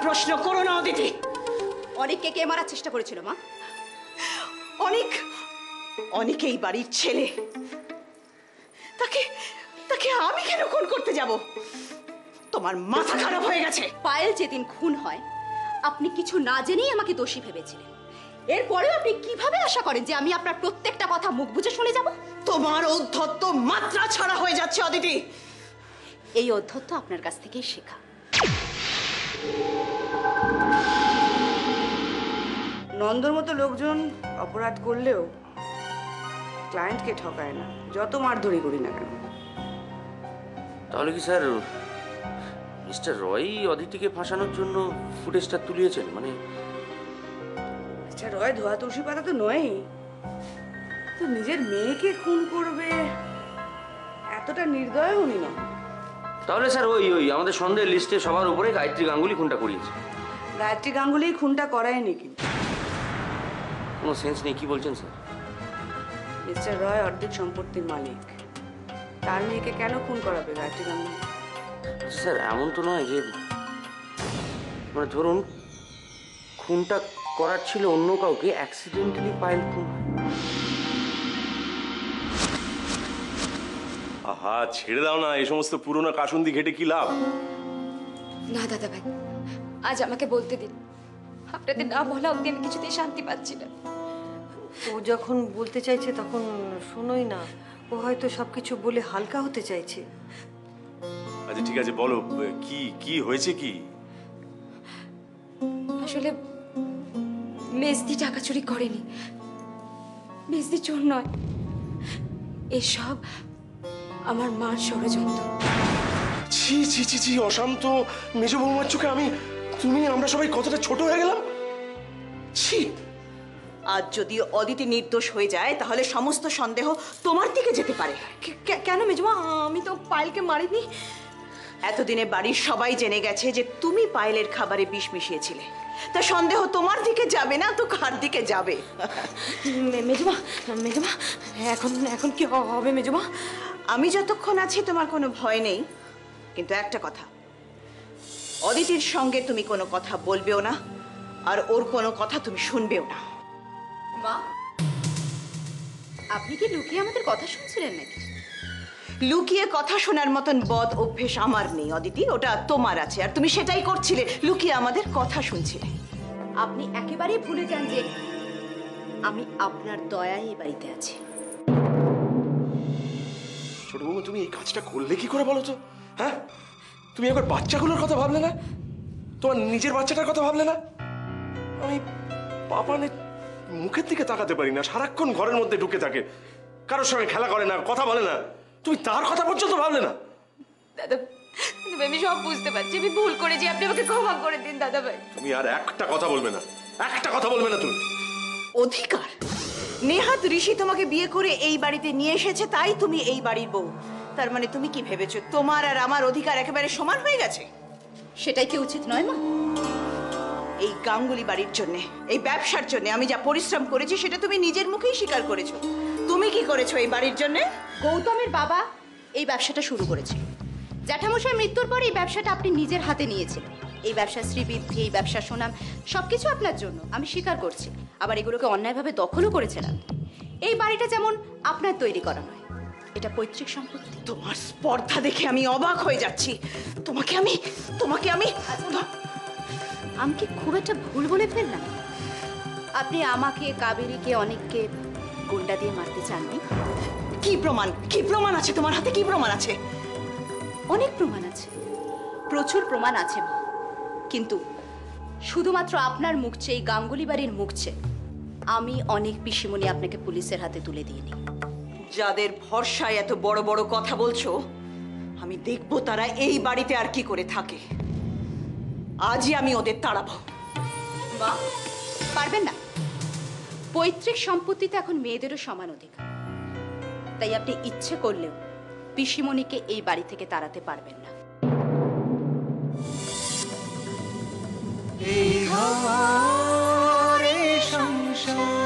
প্রশ্ন করো না অদিতি। অনেককে কে মারার চেষ্টা করেছিল মা? অনেক এই বাড়ির ছেলে। তাকে তাকে আমি কেন খুন করতে যাব? তোমার মাথা খারাপ হয়ে গেছে। পায়েল যেদিন খুন হয় আপনি কিছু না জেনেই আমাকে দোষী ভেবেছিলেন। এরপরেও আপনি কিভাবে আশা করেন যে আমি আপনার প্রত্যেকটা কথা মুখ বুজে শুনে যাব? তোমার ঔদ্ধত্য মাত্রা ছাড়া হয়ে যাচ্ছে অদিতি। এই অধ্যত্ত আপনার কাছ থেকেই শেখা। নন্দর মতো লোকজন অপরাধ করলেও ক্লায়েন্টকে ঠকায় না, যত মারধরি করি না কেন। তাহলে কি স্যার মিস্টার রয় অদিতিকে ফাঁসানোর জন্য ফুটেজটা তুলিয়েছেন? মানে আচ্ছা, রয় ধোয়া তুলসী পাতা তো নয়, তো নিজের মেয়েকে খুন করবে এতটা নির্দয় উনি না। তাহলে স্যার ওই ওই আমাদের সন্দেহের লিস্টে সবার উপরে গায়ত্রী গাঙ্গুলি খুনটা করিয়েছে। গায়ত্রী গাঙ্গুলি খুনটা করায়নি, কিন্তু কোনো সেন্স নেই। কি বলছেন স্যার? মিস্টার রয় অর্ধেক সম্পত্তির মালিক, তার মেয়েকে কেন খুন করাবে গায়ত্রী গাঙ্গুলি? আচ্ছা স্যার, এমন তো নয় যে মানে ধরুন খুনটা করার ছিল অন্য কাউকে, অ্যাক্সিডেন্টালি পায়েল খুন হয়। আহা, ছেড়ে দাও না, এই সমস্ত পুরনো কাসুন্দি ঘেটে কি লাভ? না দাদা ভাই, আজ আমাকে বলতে দিন। আপনাদের না বলা অব্দি আমি কিছুতেই শান্তি পাচ্ছি না। ও যখন বলতে চাইছে তখন শোনোই না। ও হয়তো সবকিছু বলে হালকা হতে চাইছে। আচ্ছা ঠিক আছে, বলো কি কি হয়েছে কি? আসলে মেজদি টাকা চুরি করেনি, মেজদি চোর নয়। এসব আমার মার ষড়যন্ত্র। ছি ছি ছি ছি, অশান্ত মেজ বৌমার চোখে আমরা সবাই কতটা ছোট হয়ে গেলাম। ছি। আজ যদি অদিতি নির্দোষ হয়ে যায় তাহলে সমস্ত সন্দেহ তোমার দিকে যেতে পারে। কেন মেজমা? আমি তো পায়েলকে মারিনি। এতদিনে বাড়ির সবাই জেনে গেছে যে তুমি পায়েলের খাবারে বিষ মিশিয়েছিলে। তা সন্দেহ তোমার দিকে যাবে না তো কার দিকে যাবে? মেজমা মেজমা, এখন কি হবে মেজমা? আমি যতক্ষণ আছি তোমার কোনো ভয় নেই, কিন্তু একটা কথা, অদিতির সঙ্গে তুমি কোনো কথা বলবেও না, আর ওর কোনো কথা তুমি শুনবেও না। মা, আপনি কি লুকিয়ে আমাদের কথা শুনছিলেন নাকি? লুকিয়ে কথা শোনার মতন বদ অভ্যেস আমার নেই অদিতি, ওটা তোমার আছে, আর তুমি সেটাই করছিলে, লুকিয়ে আমাদের কথা শুনছিলে। আপনি একেবারেই ভুলে যান যে আমি আপনার দয়ায় এই বাড়িতে আছি। ছোট বৌমা, তুমি এই কাজটা করলে কি করে বলো তো? হ্যাঁ, তুমি একবার বাচ্চাগুলোর কথা ভাবলে না? তোমার নিজের বাচ্চাটার কথা ভাবলে না? আমি পাপানের মুখের দিকে তাকাতে পারি না, সারাক্ষণ ঘরের মধ্যে ঢুকে থাকে, কারোর সঙ্গে খেলা করে না, কথা বলে না, তুমি তার কথা পর্যন্ত ভাবলে না? দাদা আমি সব বুঝতে পারছি, আমি ভুল করেছি, আপনি আমাকে ক্ষমা করে দিন দাদা ভাই। তুমি আর একটা কথা বলবে না, একটা কথা বলবে না তুমি। অধিকার? নেহাত ঋষি তোমাকে বিয়ে করে এই বাড়িতে নিয়ে এসেছে, তাই তুমি এই বাড়ির বউ। তার মানে তুমি কি ভেবেছো তোমার আর আমার অধিকার একেবারে সমান হয়ে গেছে? সেটাই কি উচিত নয় মা? এই গাঙ্গুলি বাড়ির জন্য, এই ব্যবসার জন্য আমি যা পরিশ্রম করেছি সেটা তুমি নিজের মুখেই স্বীকার করেছো। তুমি কি করেছো এই বাড়ির জন্য? গৌতমের বাবা এই ব্যবসাটা শুরু করেছিল। জ্যাঠামশাই মৃত্যুর পর এই ব্যবসাটা আপনি নিজের হাতে নিয়েছিলেন। এই ব্যবসার শ্রীবৃদ্ধি, এই ব্যবসার সুনাম সবকিছু আপনার জন্য, আমি স্বীকার করছি। আবার এগুলোকে অন্যায়ভাবে দখলও করেছিলেন। এই বাড়িটা যেমন আপনার তৈরি করা নয়, এটা পৈতৃক সম্পত্তি। তোমার স্পর্ধা দেখে আমি অবাক হয়ে যাচ্ছি। তোমাকে আমি আমি কি খুব একটা ভুল বলে ফেললাম? আপনি আমাকে, কাবেরীকে, অনেককে গুন্ডা দিয়ে মারতে চাননি? কি প্রমাণ আছে তোমার হাতে? কি প্রমাণ আছে? অনেক প্রমাণ আছে, প্রচুর প্রমাণ আছে মা। কিন্তু শুধুমাত্র আপনার মুখ চেয়ে, গাঙ্গুলি বাড়ির মুখ চেয়ে আমি অনেক পিসিমণি আপনাকে পুলিশের হাতে তুলে দিইনি। যাদের ভরসায় এত বড় বড় কথা বলছো, আমি দেখবো তারা এই বাড়িতে আর কি করে থাকে। আজই আমি ওদের তাড়াবো। মা, পারবেন না। পৈতৃক সম্পত্তিতে এখন মেয়েদেরও সমান অধিকার। তাই আপনি ইচ্ছে করলেও পিসিমণিকে এই বাড়ি থেকে তাড়াতে পারবেন না। এই ঘরে সংসার